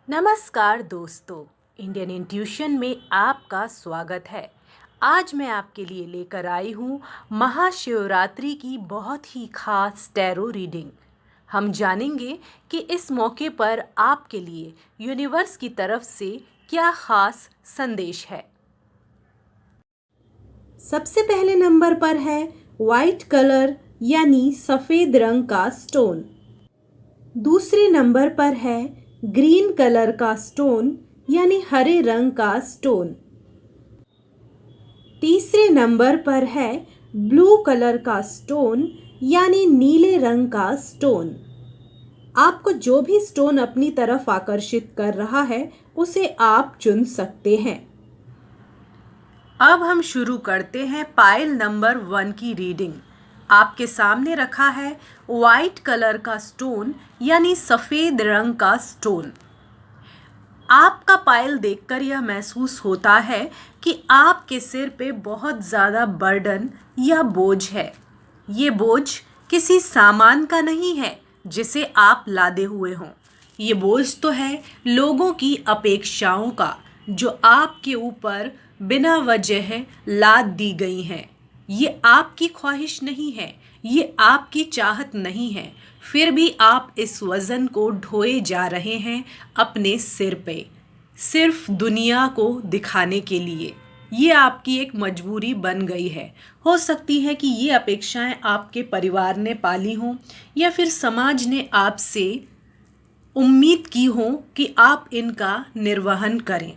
नमस्कार दोस्तों, Indian intuition में आपका स्वागत है। आज मैं आपके लिए लेकर आई हूँ महाशिवरात्रि की बहुत ही खास टैरो रीडिंग। हम जानेंगे कि इस मौके पर आपके लिए यूनिवर्स की तरफ से क्या खास संदेश है। सबसे पहले नंबर पर है वाइट कलर यानी सफ़ेद रंग का स्टोन। दूसरे नंबर पर है ग्रीन कलर का स्टोन यानी हरे रंग का स्टोन। तीसरे नंबर पर है ब्लू कलर का स्टोन यानी नीले रंग का स्टोन। आपको जो भी स्टोन अपनी तरफ आकर्षित कर रहा है उसे आप चुन सकते हैं। अब हम शुरू करते हैं पाइल नंबर 1 की रीडिंग। आपके सामने रखा है वाइट कलर का स्टोन यानी सफ़ेद रंग का स्टोन। आपका पाइल देखकर यह महसूस होता है कि आपके सिर पे बहुत ज़्यादा बर्डन या बोझ है। ये बोझ किसी सामान का नहीं है जिसे आप लादे हुए हों। ये बोझ तो है लोगों की अपेक्षाओं का जो आपके ऊपर बिना वजह लाद दी गई हैं। ये आपकी ख्वाहिश नहीं है, ये आपकी चाहत नहीं है, फिर भी आप इस वज़न को ढोए जा रहे हैं अपने सिर पे, सिर्फ दुनिया को दिखाने के लिए। ये आपकी एक मजबूरी बन गई है। हो सकती है कि ये अपेक्षाएं आपके परिवार ने पाली हों या फिर समाज ने आपसे उम्मीद की हो कि आप इनका निर्वहन करें।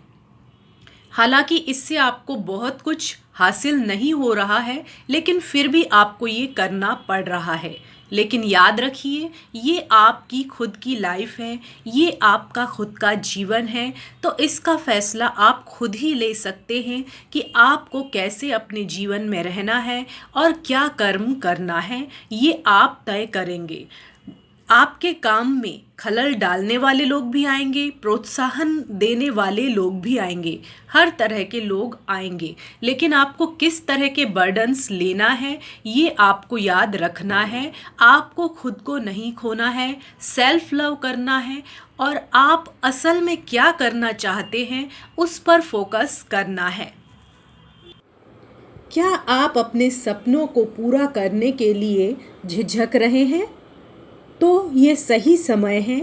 हालांकि इससे आपको बहुत कुछ हासिल नहीं हो रहा है, लेकिन फिर भी आपको ये करना पड़ रहा है। लेकिन याद रखिए, ये आपकी खुद की लाइफ है, ये आपका खुद का जीवन है, तो इसका फैसला आप खुद ही ले सकते हैं कि आपको कैसे अपने जीवन में रहना है और क्या कर्म करना है, ये आप तय करेंगे। आपके काम में खलल डालने वाले लोग भी आएंगे, प्रोत्साहन देने वाले लोग भी आएंगे, हर तरह के लोग आएंगे, लेकिन आपको किस तरह के बर्डन्स लेना है ये आपको याद रखना है। आपको खुद को नहीं खोना है, सेल्फ लव करना है और आप असल में क्या करना चाहते हैं उस पर फोकस करना है। क्या आप अपने सपनों को पूरा करने के लिए झिझक रहे हैं? तो ये सही समय है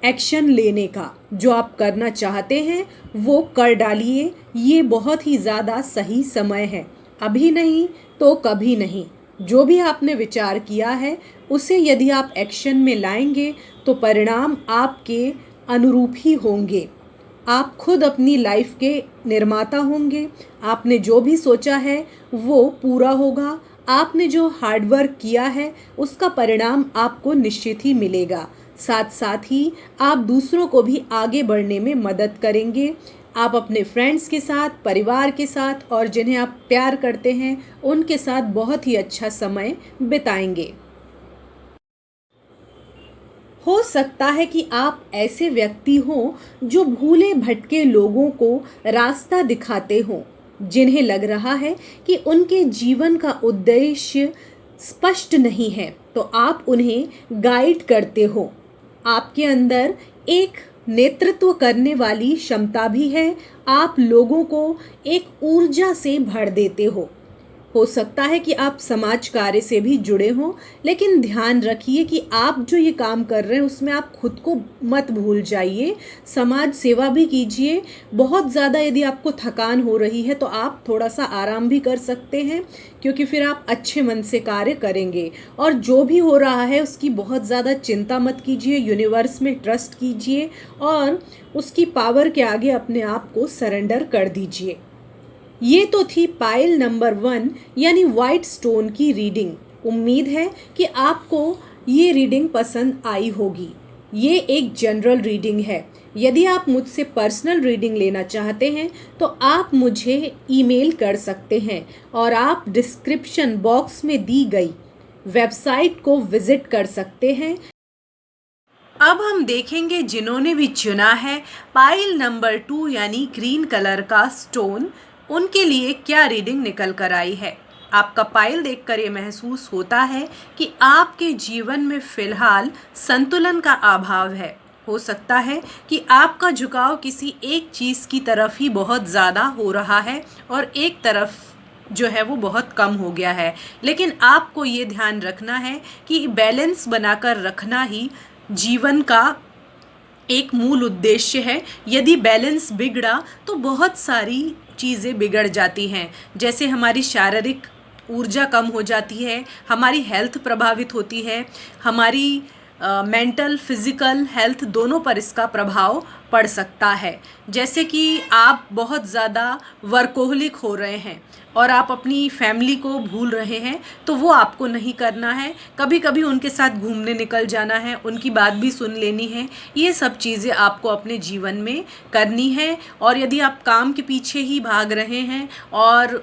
एक्शन लेने का। जो आप करना चाहते हैं वो कर डालिए, ये बहुत ही ज़्यादा सही समय है। अभी नहीं तो कभी नहीं। जो भी आपने विचार किया है उसे यदि आप एक्शन में लाएंगे तो परिणाम आपके अनुरूप ही होंगे। आप खुद अपनी लाइफ के निर्माता होंगे। आपने जो भी सोचा है वो पूरा होगा। आपने जो हार्डवर्क किया है उसका परिणाम आपको निश्चित ही मिलेगा। साथ साथ ही आप दूसरों को भी आगे बढ़ने में मदद करेंगे। आप अपने फ्रेंड्स के साथ, परिवार के साथ और जिन्हें आप प्यार करते हैं उनके साथ बहुत ही अच्छा समय बिताएंगे। हो सकता है कि आप ऐसे व्यक्ति हों जो भूले भटके लोगों को रास्ता दिखाते हों, जिन्हें लग रहा है कि उनके जीवन का उद्देश्य स्पष्ट नहीं है, तो आप उन्हें गाइड करते हो। आपके अंदर एक नेतृत्व करने वाली क्षमता भी है। आप लोगों को एक ऊर्जा से भर देते हो सकता है कि आप समाज कार्य से भी जुड़े हों, लेकिन ध्यान रखिए कि आप जो ये काम कर रहे हैं उसमें आप खुद को मत भूल जाइए। समाज सेवा भी कीजिए। बहुत ज़्यादा यदि आपको थकान हो रही है तो आप थोड़ा सा आराम भी कर सकते हैं, क्योंकि फिर आप अच्छे मन से कार्य करेंगे। और जो भी हो रहा है उसकी बहुत ज़्यादा चिंता मत कीजिए, यूनिवर्स में ट्रस्ट कीजिए और उसकी पावर के आगे अपने आप को सरेंडर कर दीजिए। ये तो थी पाइल नंबर 1 यानी वाइट स्टोन की रीडिंग। उम्मीद है कि आपको ये रीडिंग पसंद आई होगी। ये एक जनरल रीडिंग है। यदि आप मुझसे पर्सनल रीडिंग लेना चाहते हैं तो आप मुझे ईमेल कर सकते हैं और आप डिस्क्रिप्शन बॉक्स में दी गई वेबसाइट को विजिट कर सकते हैं। अब हम देखेंगे जिन्होंने भी चुना है पाइल नंबर 2 यानी ग्रीन कलर का स्टोन, उनके लिए क्या रीडिंग निकल कर आई है। आपका पाइल देखकर ये महसूस होता है कि आपके जीवन में फिलहाल संतुलन का अभाव है। हो सकता है कि आपका झुकाव किसी एक चीज़ की तरफ ही बहुत ज़्यादा हो रहा है और एक तरफ जो है वो बहुत कम हो गया है। लेकिन आपको ये ध्यान रखना है कि बैलेंस बनाकर रखना ही जीवन का एक मूल उद्देश्य है। यदि बैलेंस बिगड़ा तो बहुत सारी चीज़ें बिगड़ जाती हैं, जैसे हमारी शारीरिक ऊर्जा कम हो जाती है, हमारी हेल्थ प्रभावित होती है, हमारी मेंटल फिज़िकल हेल्थ दोनों पर इसका प्रभाव पड़ सकता है। जैसे कि आप बहुत ज़्यादा वर्कोहलिक हो रहे हैं और आप अपनी फैमिली को भूल रहे हैं, तो वो आपको नहीं करना है। कभी कभी उनके साथ घूमने निकल जाना है, उनकी बात भी सुन लेनी है। ये सब चीज़ें आपको अपने जीवन में करनी है। और यदि आप काम के पीछे ही भाग रहे हैं और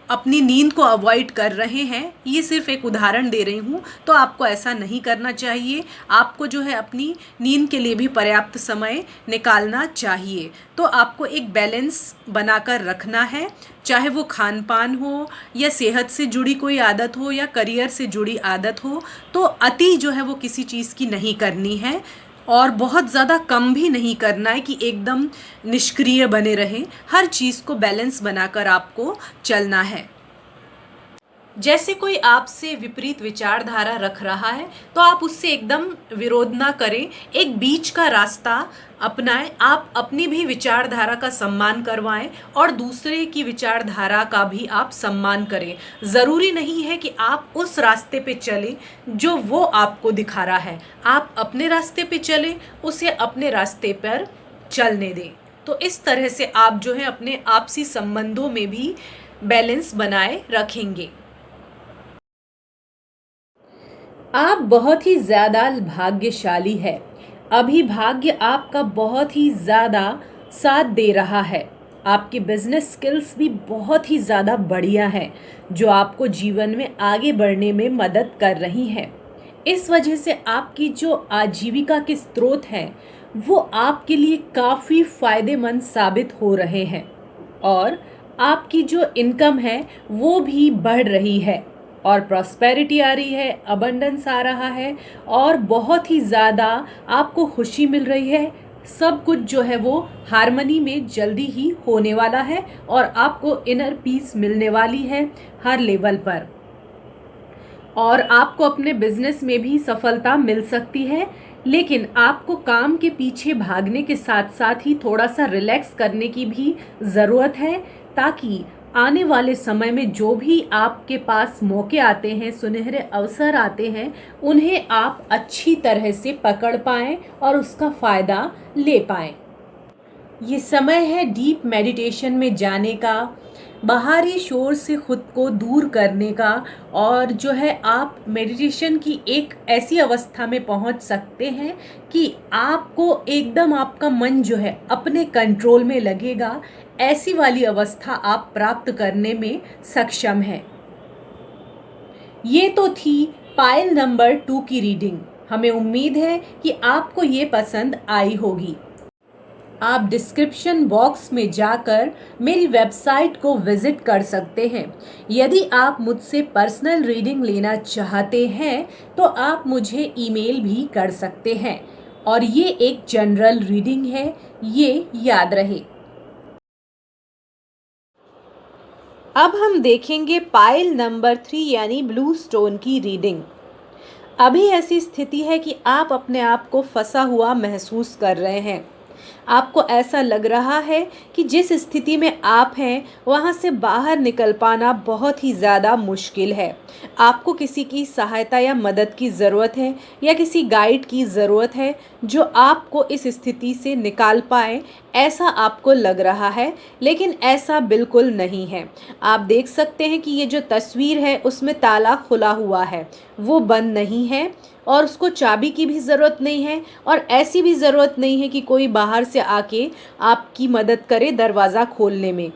अपनी नींद को अवॉइड कर रहे हैं, ये सिर्फ एक उदाहरण दे रही हूँ, तो आपको ऐसा नहीं करना चाहिए। आपको जो है अपनी नींद के लिए भी पर्याप्त समय निकालना चाहिए। तो आपको एक बैलेंस बनाकर रखना है, चाहे वो खान पान हो या सेहत से जुड़ी कोई आदत हो या करियर से जुड़ी आदत हो। तो अति जो है वो किसी चीज़ की नहीं करनी है और बहुत ज़्यादा कम भी नहीं करना है कि एकदम निष्क्रिय बने रहें। हर चीज़ को बैलेंस बनाकर आपको चलना है। जैसे कोई आपसे विपरीत विचारधारा रख रहा है तो आप उससे एकदम विरोध ना करें, एक बीच का रास्ता अपनाएं। आप अपनी भी विचारधारा का सम्मान करवाएं और दूसरे की विचारधारा का भी आप सम्मान करें। ज़रूरी नहीं है कि आप उस रास्ते पे चलें जो वो आपको दिखा रहा है, आप अपने रास्ते पे चलें, उसे अपने रास्ते पर चलने दें। तो इस तरह से आप जो है अपने आपसी संबंधों में भी बैलेंस बनाए रखेंगे। आप बहुत ही ज़्यादा भाग्यशाली है। अभी भाग्य आपका बहुत ही ज़्यादा साथ दे रहा है। आपकी बिजनेस स्किल्स भी बहुत ही ज़्यादा बढ़िया हैं, जो आपको जीवन में आगे बढ़ने में मदद कर रही हैं। इस वजह से आपकी जो आजीविका के स्रोत हैं वो आपके लिए काफ़ी फ़ायदेमंद साबित हो रहे हैं और आपकी जो इनकम है वो भी बढ़ रही है और प्रॉस्पेरिटी आ रही है, अबंडेंस आ रहा है और बहुत ही ज़्यादा आपको खुशी मिल रही है। सब कुछ जो है वो हार्मनी में जल्दी ही होने वाला है और आपको इनर पीस मिलने वाली है हर लेवल पर। और आपको अपने बिजनेस में भी सफलता मिल सकती है, लेकिन आपको काम के पीछे भागने के साथ साथ ही थोड़ा सा रिलैक्स करने की भी ज़रूरत है, ताकि आने वाले समय में जो भी आपके पास मौके आते हैं, सुनहरे अवसर आते हैं, उन्हें आप अच्छी तरह से पकड़ पाएं और उसका फ़ायदा ले पाएं। ये समय है डीप मेडिटेशन में जाने का, बाहरी शोर से खुद को दूर करने का और जो है आप मेडिटेशन की एक ऐसी अवस्था में पहुंच सकते हैं कि आपको एकदम आपका मन जो है अपने कंट्रोल में लगेगा। ऐसी वाली अवस्था आप प्राप्त करने में सक्षम हैं। ये तो थी पाइल नंबर 2 की रीडिंग। हमें उम्मीद है कि आपको ये पसंद आई होगी। आप डिस्क्रिप्शन बॉक्स में जाकर मेरी वेबसाइट को विज़िट कर सकते हैं। यदि आप मुझसे पर्सनल रीडिंग लेना चाहते हैं तो आप मुझे ईमेल भी कर सकते हैं और ये एक जनरल रीडिंग है, ये याद रहे। अब हम देखेंगे पाइल नंबर 3 यानी ब्लू स्टोन की रीडिंग। अभी ऐसी स्थिति है कि आप अपने आप को फंसा हुआ महसूस कर रहे हैं। आपको ऐसा लग रहा है कि जिस स्थिति में आप हैं वहाँ से बाहर निकल पाना बहुत ही ज़्यादा मुश्किल है। आपको किसी की सहायता या मदद की ज़रूरत है या किसी गाइड की ज़रूरत है जो आपको इस स्थिति से निकाल पाए, ऐसा आपको लग रहा है, लेकिन ऐसा बिल्कुल नहीं है। आप देख सकते हैं कि ये जो तस्वीर है उसमें ताला खुला हुआ है, वो बंद नहीं है और उसको चाबी की भी ज़रूरत नहीं है और ऐसी भी ज़रूरत नहीं है कि कोई बाहर से आके आपकी मदद करे दरवाज़ा खोलने में।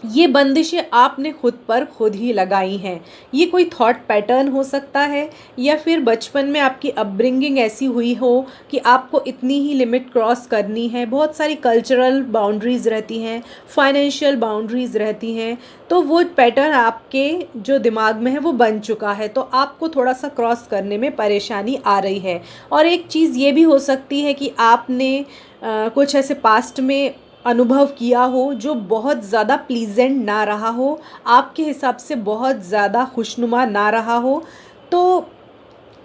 ये बंदिशें आपने खुद पर खुद ही लगाई हैं। ये कोई थॉट पैटर्न हो सकता है या फिर बचपन में आपकी अपब्रिंगिंग ऐसी हुई हो कि आपको इतनी ही लिमिट क्रॉस करनी है। बहुत सारी कल्चरल बाउंड्रीज़ रहती हैं, फाइनेंशियल बाउंड्रीज़ रहती हैं, तो वो पैटर्न आपके जो दिमाग में है वो बन चुका है, तो आपको थोड़ा सा क्रॉस करने में परेशानी आ रही है। और एक चीज़ ये भी हो सकती है कि आपने कुछ ऐसे पास्ट में अनुभव किया हो जो बहुत ज़्यादा प्लीजेंट ना रहा हो, आपके हिसाब से बहुत ज़्यादा खुशनुमा ना रहा हो, तो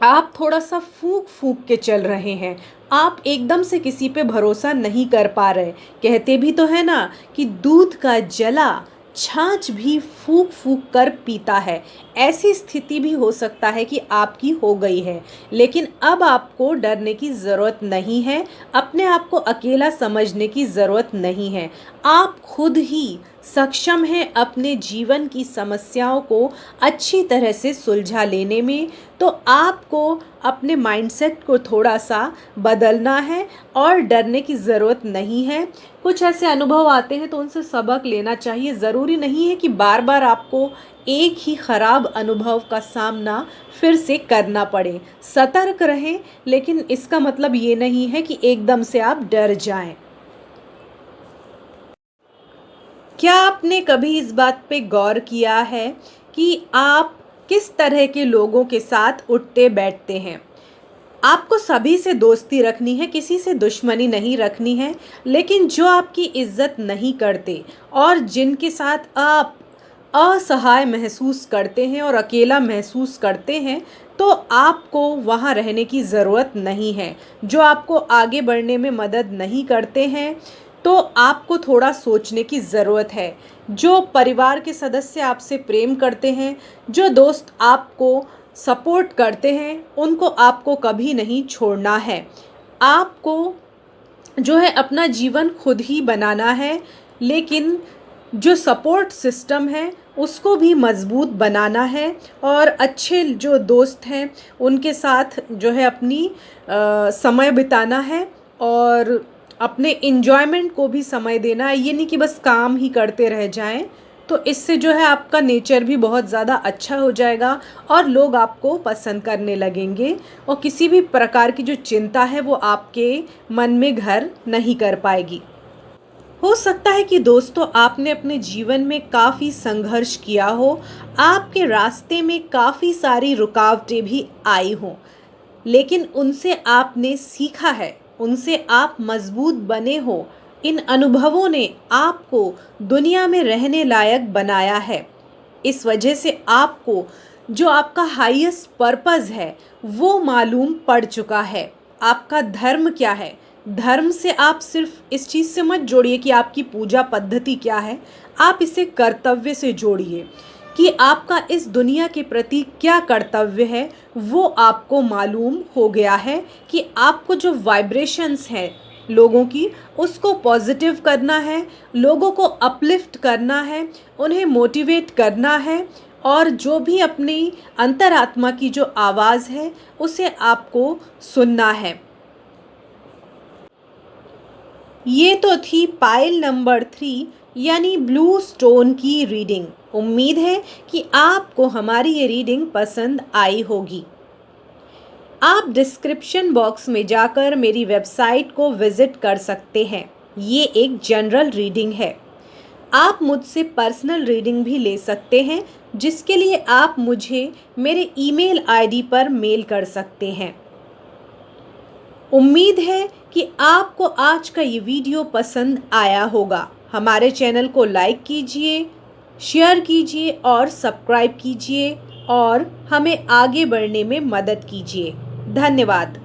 आप थोड़ा सा फूंक फूंक के चल रहे हैं। आप एकदम से किसी पे भरोसा नहीं कर पा रहे। कहते भी तो है ना कि दूध का जला छाछ भी फूंक फूंक कर पीता है। ऐसी स्थिति भी हो सकता है कि आपकी हो गई है, लेकिन अब आपको डरने की ज़रूरत नहीं है, अपने आप को अकेला समझने की ज़रूरत नहीं है। आप खुद ही सक्षम हैं अपने जीवन की समस्याओं को अच्छी तरह से सुलझा लेने में। तो आपको अपने माइंडसेट को थोड़ा सा बदलना है और डरने की ज़रूरत नहीं है। कुछ ऐसे अनुभव आते हैं तो उनसे सबक लेना चाहिए। ज़रूरी नहीं है कि बार बार आपको एक ही ख़राब अनुभव का सामना फिर से करना पड़े। सतर्क रहें, लेकिन इसका मतलब ये नहीं है कि एकदम से आप डर जाएं। क्या आपने कभी इस बात पे गौर किया है कि आप किस तरह के लोगों के साथ उठते बैठते हैं? आपको सभी से दोस्ती रखनी है, किसी से दुश्मनी नहीं रखनी है, लेकिन जो आपकी इज़्ज़त नहीं करते और जिनके साथ आप असहाय महसूस करते हैं और अकेला महसूस करते हैं, तो आपको वहाँ रहने की ज़रूरत नहीं है। जो आपको आगे बढ़ने में मदद नहीं करते हैं, तो आपको थोड़ा सोचने की ज़रूरत है। जो परिवार के सदस्य आपसे प्रेम करते हैं, जो दोस्त आपको सपोर्ट करते हैं, उनको आपको कभी नहीं छोड़ना है। आपको जो है अपना जीवन खुद ही बनाना है, लेकिन जो सपोर्ट सिस्टम है उसको भी मज़बूत बनाना है। और अच्छे जो दोस्त हैं उनके साथ जो है अपनी समय बिताना है और अपने एन्जॉयमेंट को भी समय देना है। ये नहीं कि बस काम ही करते रह जाएं। तो इससे जो है आपका नेचर भी बहुत ज़्यादा अच्छा हो जाएगा और लोग आपको पसंद करने लगेंगे और किसी भी प्रकार की जो चिंता है वो आपके मन में घर नहीं कर पाएगी। हो सकता है कि दोस्तों आपने अपने जीवन में काफ़ी संघर्ष किया हो, आपके रास्ते में काफ़ी सारी रुकावटें भी आई हों, लेकिन उनसे आपने सीखा है, उनसे आप मजबूत बने हो। इन अनुभवों ने आपको दुनिया में रहने लायक बनाया है। इस वजह से आपको जो आपका हाईएस्ट पर्पस है वो मालूम पड़ चुका है। आपका धर्म क्या है? धर्म से आप सिर्फ इस चीज़ से मत जोड़िए कि आपकी पूजा पद्धति क्या है, आप इसे कर्तव्य से जोड़िए कि आपका इस दुनिया के प्रति क्या कर्तव्य है। वो आपको मालूम हो गया है कि आपको जो वाइब्रेशंस हैं लोगों की, उसको पॉजिटिव करना है, लोगों को अपलिफ्ट करना है, उन्हें मोटिवेट करना है और जो भी अपनी अंतरात्मा की जो आवाज़ है उसे आपको सुनना है। ये तो थी पाइल नंबर 3 यानी ब्लू स्टोन की रीडिंग। उम्मीद है कि आपको हमारी ये रीडिंग पसंद आई होगी। आप डिस्क्रिप्शन बॉक्स में जाकर मेरी वेबसाइट को विज़िट कर सकते हैं। ये एक जनरल रीडिंग है। आप मुझसे पर्सनल रीडिंग भी ले सकते हैं, जिसके लिए आप मुझे मेरे ईमेल आईडी पर मेल कर सकते हैं। उम्मीद है कि आपको आज का ये वीडियो पसंद आया होगा। हमारे चैनल को लाइक कीजिए, शेयर कीजिए और सब्सक्राइब कीजिए और हमें आगे बढ़ने में मदद कीजिए। धन्यवाद।